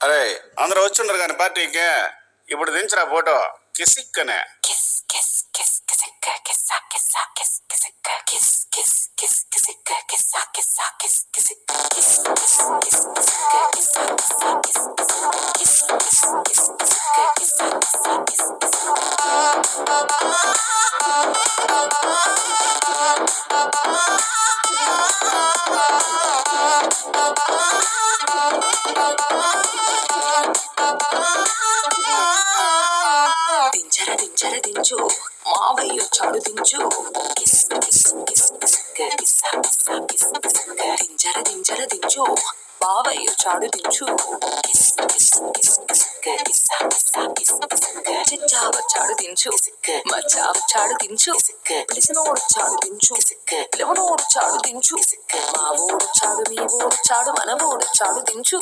అరే అందరూ వచ్చిండ్రు కానీ పార్టీకి ఇప్పుడు దించరా ఫోటో కిసిక్కనే దించర దించర దించు మావయ్య చాడు దించు దించర దించర దించు బావయ్య చాడు దించు చిచ్చావ చాడు దించు మచ్చావ చాడు దించు పిలిచినోడు చాడు దించు పిలవనోడు చాడు దించు మా ఊడు చాడు మీ ఊడు చాడు మన ఊడు చాడు దించు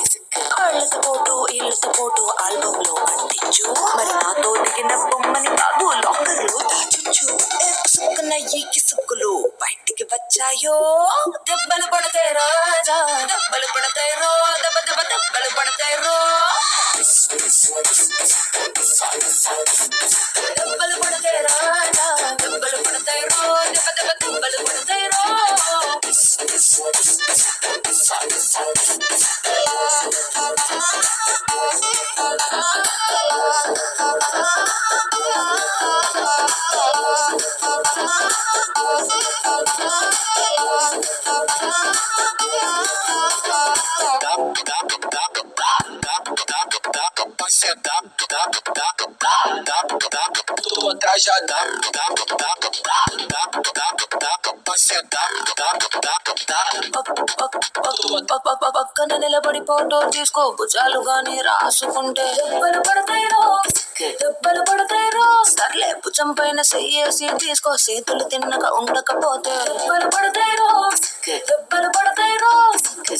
అళ్ళతో పోటు ఇళ్ళతో పోటు ఆల్బమ్ లో అంటించు మరి నాతో దిగిన బొమ్మని బాబు లాకర్ లో దాచుంచు సుక్కున ఈ కిసుక్కులు బయటికి వచ్చాయో దెబ్బలు పడతాయి రాజా దెబ్బలు పడతాయి రో దెబ్బ దెబ్బ దెబ్బలు పడతాయి రో దెబ్బలు పడతాయి రాజా దెబ్బలు పడతాయి రో దెబ్బ దెబ్బ దెబ్బలు పడతాయి రో పక్కన నిలబడి ఫోటో తీసుకో భుజాలు గాని రాసుకుంటే దెబ్బలు పడతాయిరో దెబ్బలు పడతాయిరో సర్లే భుజం పైన చెయ్యేసి తీసుకో చేతులు తిన్నగా ఉండకపోతే దెబ్బలు పడతాయిరో దెబ్బలు పడతాయిరో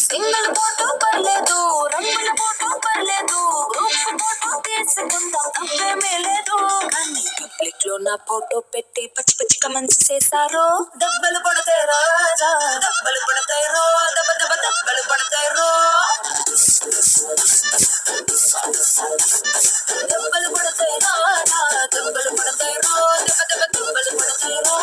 సింగిల్ ఫోటో పర్లేదు రంగుల ఫోటో పర్లేదు గ్రూప్ ఫోటో తీసుకుందాం తప్పేమీ లేదు కానీ పబ్లిక్ లో నా ఫోటో పెట్టి పచ్చి పచ్చిగా మంచి చేశారో దెబ్బలు పడతాయి రాజా దెబ్బలు పడతాయి రో దెబ్బ దెబ్బ దెబ్బలు పడతాయి రో దెబ్బలు పడతాయి రాజా దెబ్బలు పడతాయి రో దెబ్బ దెబ్బ దెబ్బలు పడతాయి రో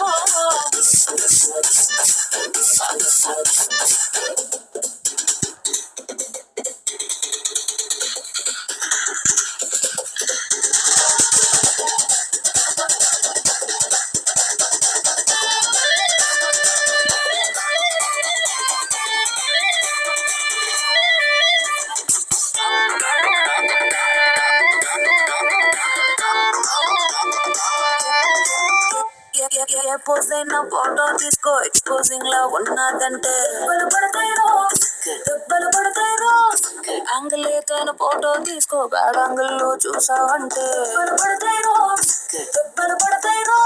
పోజైనా ఫోటో తీసుకో ఎక్స్పోజింగ్ లా ఉన్నదంటే దెబ్బలు పడతాయిరో దెబ్బలు పడతాయిరో యాంగిల్ ఏదైనా ఫోటో తీసుకో బ్యాడ్ యాంగిల్ లో చూసావంటే దెబ్బలు పడతాయిరో దెబ్బలు పడతాయిరో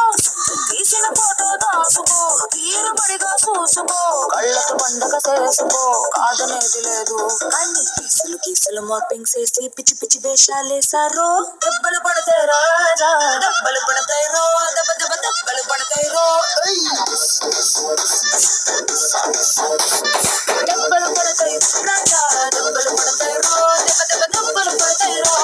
తీసిన ఫోటో దాసుకో తీరుబడిగా చూసుకో కళ్ళకు పండగ చేసుకో కాదనేది లేదు అన్ని కీసులు కీసులు మార్పింగ్ చేసి పిచ్చి పిచ్చి వేషాలేసారో దెబ్బలు పడతాయి రాజా దెబ్బలు పడతాయి రో దెబ్బ దెబ్బ దెబ్బలు పడతాయి రో దెబ్బలు పడతాయి రాజా దెబ్బలు పడతాయి రో దెబ్బ దెబ్బ దెబ్బలు పడతాయి రో